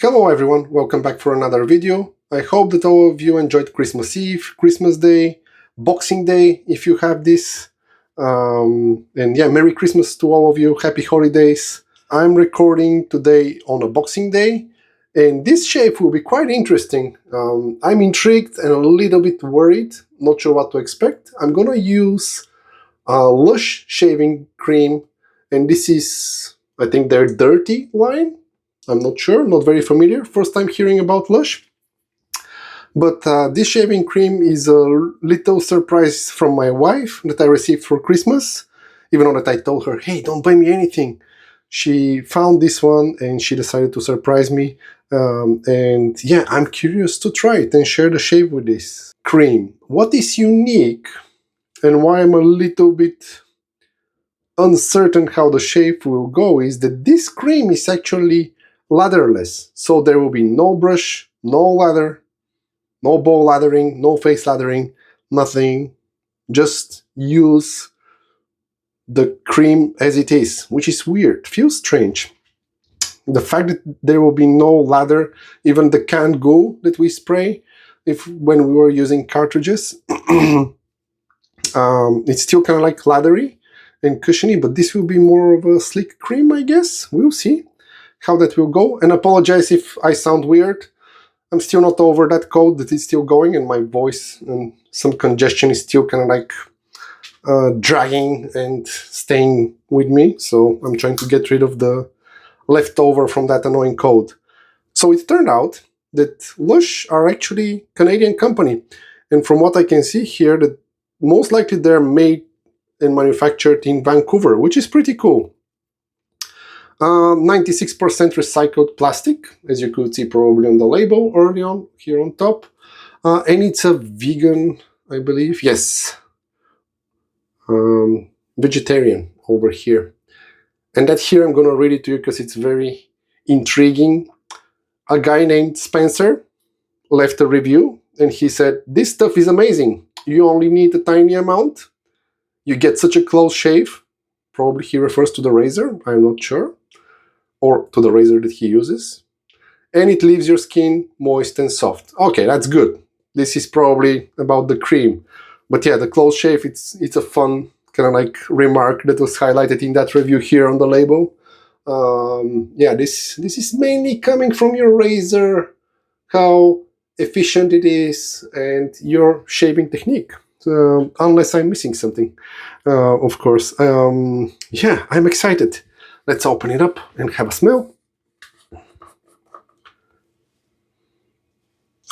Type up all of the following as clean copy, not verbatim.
Hello everyone, welcome back for another video. I hope that all of you enjoyed Christmas Eve, Christmas Day, Boxing Day if you have this. And yeah, Merry Christmas to all of you, Happy Holidays. I'm recording today on a Boxing Day, and this shave will be quite interesting. I'm intrigued and a little bit worried, not sure what to expect. I'm gonna use Lush shaving cream, and this is, I think, their dirty line. I'm not sure, not very familiar, first time hearing about Lush. But this shaving cream is a little surprise from my wife that I received for Christmas, even though that I told her, hey, don't buy me anything. She found this one and she decided to surprise me. And yeah, I'm curious to try it and share the shave with this cream. What is unique and why I'm a little bit uncertain how the shave will go is that this cream is actually latherless, so there will be no brush, no lather, no ball lathering, no face lathering, nothing. Just use the cream as it is, which is weird, feels strange. The fact that there will be no lather, even the canned goo that we spray when we were using cartridges, it's still kind of like lathery and cushiony, but this will be more of a slick cream, I guess. We'll see how that will go, and apologize if I sound weird. I'm still not over that cold that is still going, and my voice and some congestion is still kind of like dragging and staying with me, so I'm trying to get rid of the leftover from that annoying cold. So it turned out that Lush are actually a Canadian company, and from what I can see here, that most likely they're made and manufactured in Vancouver, which is pretty cool. 96% recycled plastic, as you could see probably on the label early on here on top, and it's a vegan, I believe, yes, vegetarian over here. And that here I'm gonna read it to you because it's very intriguing. A guy named Spencer left a review and he said, "This stuff is amazing. You only need a tiny amount. You get such a close shave." Probably he refers to the razor, I'm not sure, or to the razor that he uses. "And it leaves your skin moist and soft." Okay, that's good. This is probably about the cream. But yeah, the close shave, it's a fun kind of like remark that was highlighted in that review here on the label. Yeah, this is mainly coming from your razor, how efficient it is, and your shaving technique. Unless I'm missing something, of course. Yeah, I'm excited. Let's open it up and have a smell.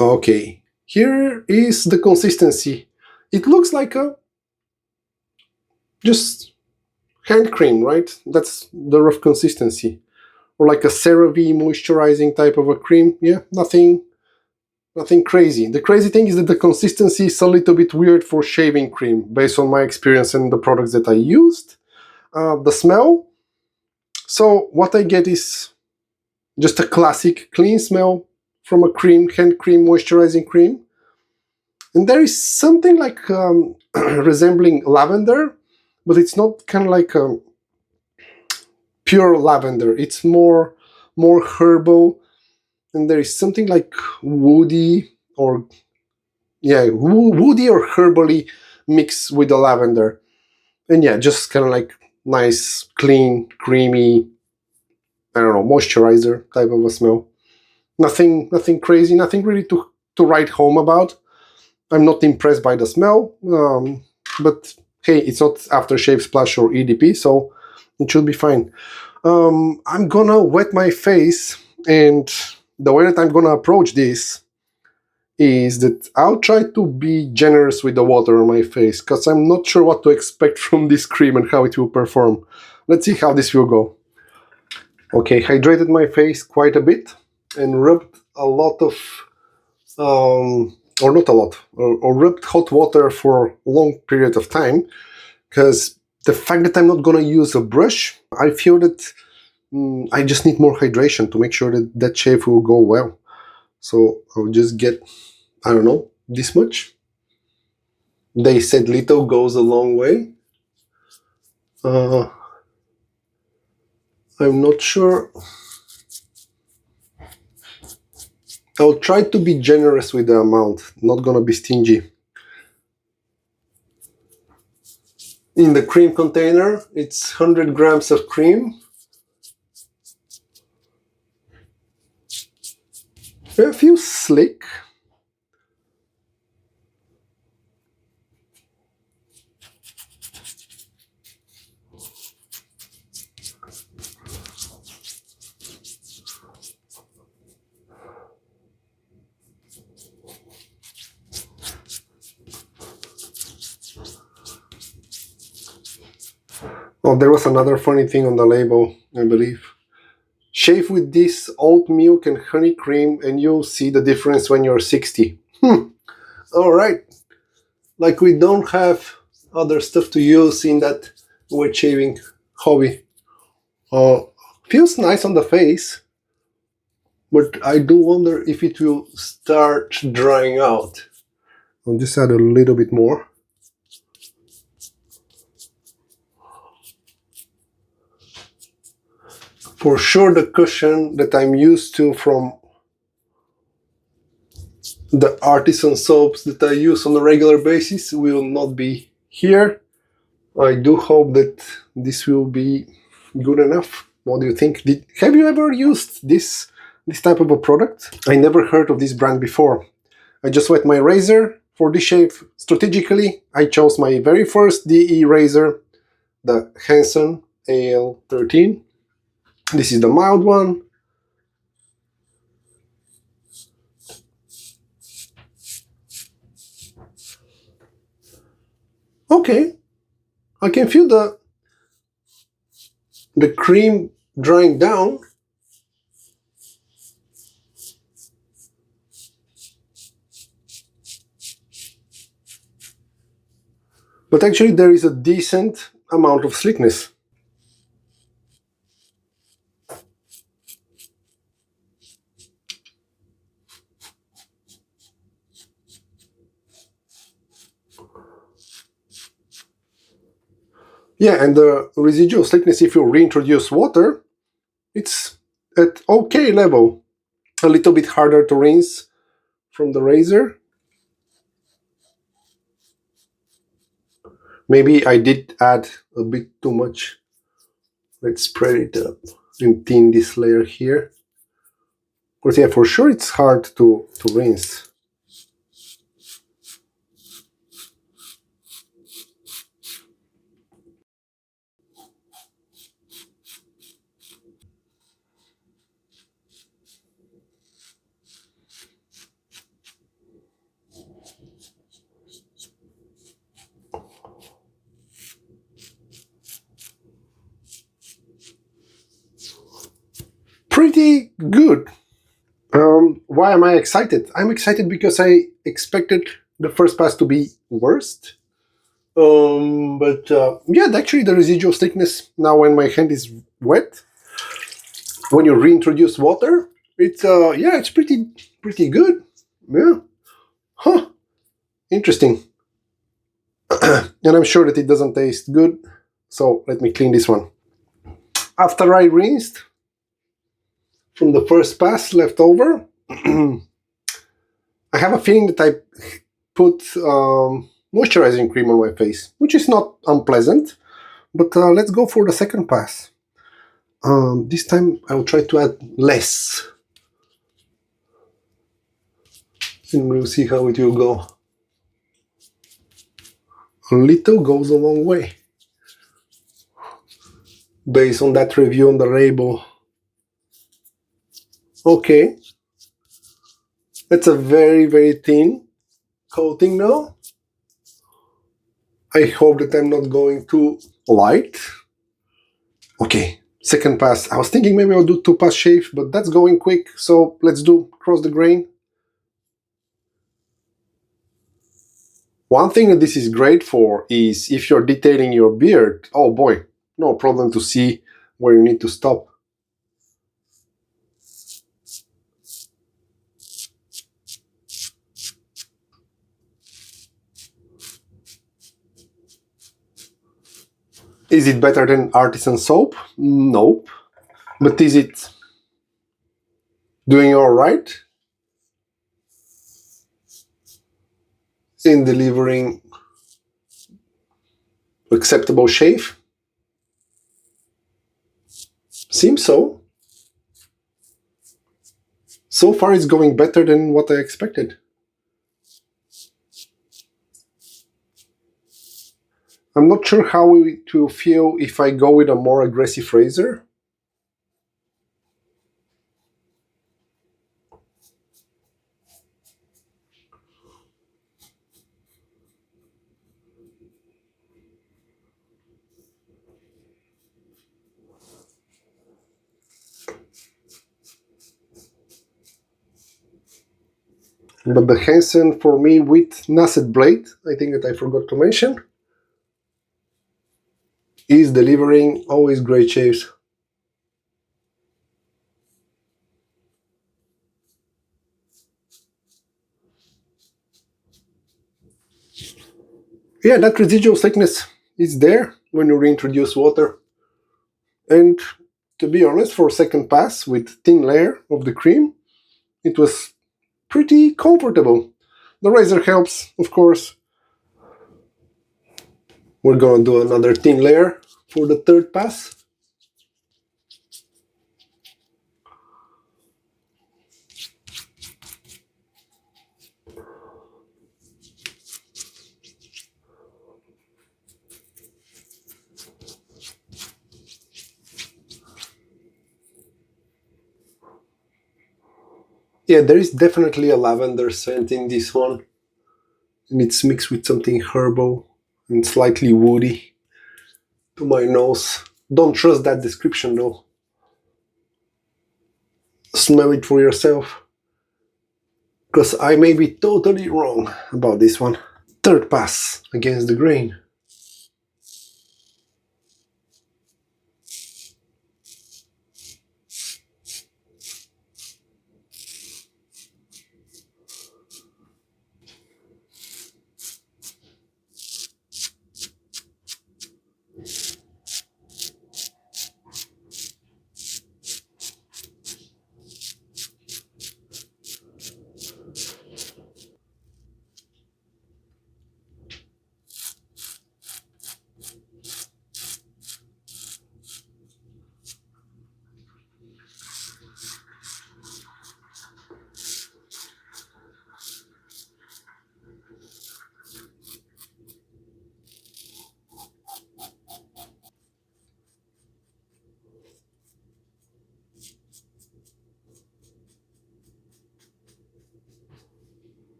Okay, here is the consistency. It looks like a just hand cream, right? That's the rough consistency. Or like a CeraVe moisturizing type of a cream. Yeah, nothing crazy. The crazy thing is that the consistency is a little bit weird for shaving cream, based on my experience and the products that I used. The smell. So what I get is just a classic clean smell from a cream, hand cream, moisturizing cream. And there is something like resembling lavender, but it's not kind of like pure lavender. It's more herbal, and there is something like woody or woody or herbally mixed with the lavender. And yeah, just kind of like nice, clean, creamy, I don't know, moisturizer type of a smell. Nothing crazy, nothing really to write home about. I'm not impressed by the smell, but hey, it's not aftershave splash or EDP, so it should be fine. I'm gonna wet my face, and the way that I'm gonna approach this is that I'll try to be generous with the water on my face, because I'm not sure what to expect from this cream and how it will perform. Let's see how this will go. Okay, hydrated my face quite a bit and rubbed a lot of, or not a lot, or rubbed hot water for a long period of time, because the fact that I'm not gonna use a brush, I feel that I just need more hydration to make sure that that shave will go well. So I'll just get, I don't know, this much. They said little goes a long way. I'm not sure. I'll try to be generous with the amount, not gonna be stingy. In the cream container, it's 100 grams of cream. A few slick. Oh, there was another funny thing on the label, I believe. Shave with this oat milk and honey cream and you'll see the difference when you're 60. Alright. Like we don't have other stuff to use in that wet shaving hobby. Feels nice on the face, but I do wonder if it will start drying out. I'll just add a little bit more. For sure the cushion that I'm used to from the artisan soaps that I use on a regular basis will not be here. I do hope that this will be good enough. What do you think? Have you ever used this type of a product? I never heard of this brand before. I just wet my razor for this shave strategically. I chose my very first DE razor, the Henson AL13. This is the mild one. Okay, I can feel the cream drying down. But actually there is a decent amount of slickness. Yeah, and the residual slickness, if you reintroduce water, it's at okay level. A little bit harder to rinse from the razor. Maybe I did add a bit too much. Let's spread it up and thin this layer here. Of course, yeah, for sure it's hard to rinse. Pretty good. Why am I excited? I'm excited because I expected the first pass to be worst. Yeah, actually the residual thickness now when my hand is wet, when you reintroduce water, it's yeah, it's pretty good. Yeah, huh? Interesting. And I'm sure that it doesn't taste good. So let me clean this one. After I rinsed from the first pass left over, I have a feeling that I put moisturizing cream on my face, which is not unpleasant. But let's go for the second pass. This time I'll try to add less. And we'll see how it will go. A little goes a long way. Based on that review on the label. Okay. That's a very thin coating now. I hope that I'm not going too light. Okay, second pass. I was thinking maybe I'll do 2-pass shave, but that's going quick, so let's do cross the grain. One thing that this is great for is if you're detailing your beard, oh boy, no problem to see where you need to stop. Is it better than artisan soap? Nope. But is it doing all right? in delivering acceptable shave? Seems so. So far it's going better than what I expected. I'm not sure how it will feel if I go with a more aggressive razor. But the Henson, for me, with Nacet blade, I think that I forgot to mention, is delivering always great shaves. Yeah, that residual thickness is there when you reintroduce water. And to be honest, for a second pass with thin layer of the cream, it was pretty comfortable. The razor helps, of course. We're gonna do another thin layer for the third pass. Yeah, there is definitely a lavender scent in this one, and it's mixed with something herbal and slightly woody to my nose. Don't trust that description though. Smell it for yourself, because I may be totally wrong about this one. Third pass against the grain.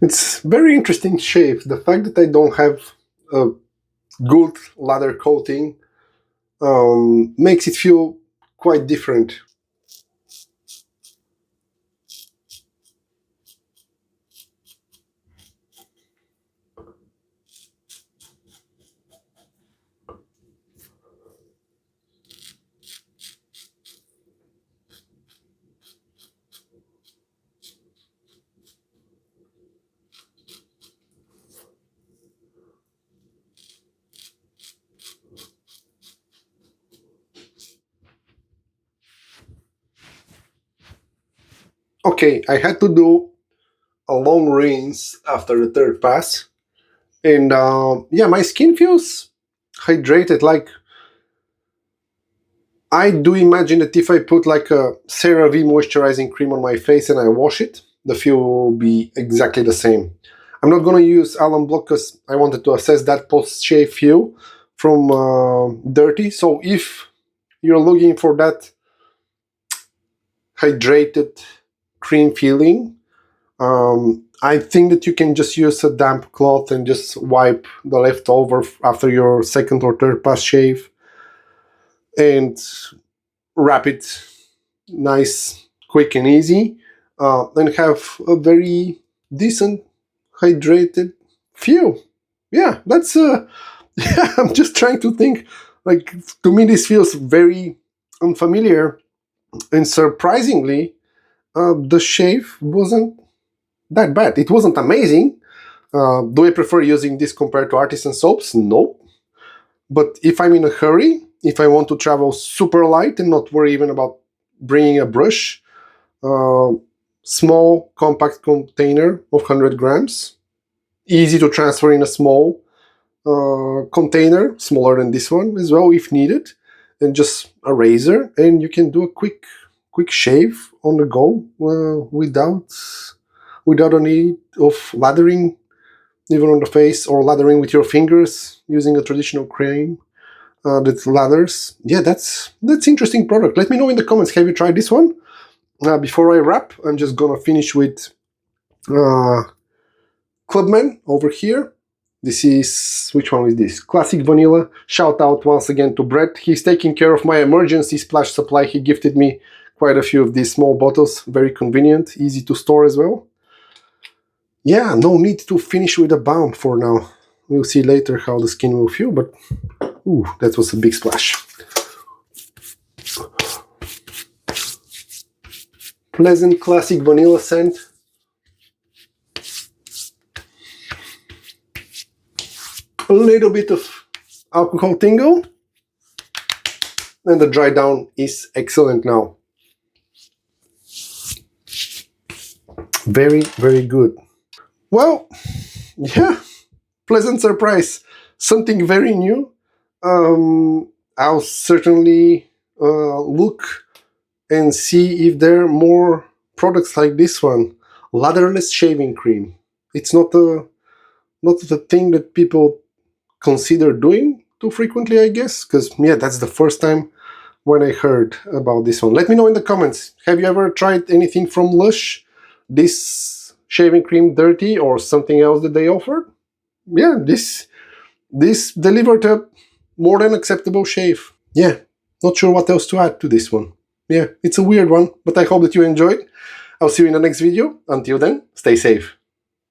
It's very interesting shave. The fact that I don't have a good lather coating makes it feel quite different. Okay, I had to do a long rinse after the third pass, and yeah, my skin feels hydrated. Like, I do imagine that if I put like a CeraVe moisturizing cream on my face and I wash it, the feel will be exactly the same. I'm not gonna use Alum Block because I wanted to assess that post-shave feel from Dirty. So if you're looking for that hydrated cream feeling, I think that you can just use a damp cloth and just wipe the leftover after your second or third pass shave and wrap it nice, quick and easy, and have a very decent hydrated feel. Yeah, that's yeah, I'm just trying to think. Like, to me this feels very unfamiliar, and surprisingly the shave wasn't that bad. It wasn't amazing. Do I prefer using this compared to artisan soaps? No. But if I'm in a hurry, if I want to travel super light and not worry even about bringing a brush, small compact container of 100 grams, easy to transfer in a small container, smaller than this one as well if needed, and just a razor, and you can do a quick shave on the go without a need of lathering even on the face, or lathering with your fingers using a traditional cream that lathers. Yeah, that's interesting product. Let me know in the comments, have you tried this one? Before I wrap, I'm just gonna finish with Clubman over here. This is, which one is this? Classic Vanilla. Shout out once again to Brett. He's taking care of my emergency splash supply. He gifted me quite a few of these small bottles. Very convenient, easy to store as well. Yeah, no need to finish with a balm for now. We'll see later how the skin will feel, but ooh, that was a big splash. Pleasant classic vanilla scent. A little bit of alcohol tingle, and the dry down is excellent now. Very, very good. Well, yeah, pleasant surprise. Something very new. I'll certainly look and see if there are more products like this one. Latherless shaving cream. It's not the thing that people consider doing too frequently, I guess, because yeah, that's the first time when I heard about this one. Let me know in the comments. Have you ever tried anything from Lush? This shaving cream dirty or something else that they offered? Yeah, this delivered a more than acceptable shave. Yeah, not sure what else to add to this one. Yeah, it's a weird one, but I hope that you enjoyed. I'll see you in the next video. Until then, stay safe.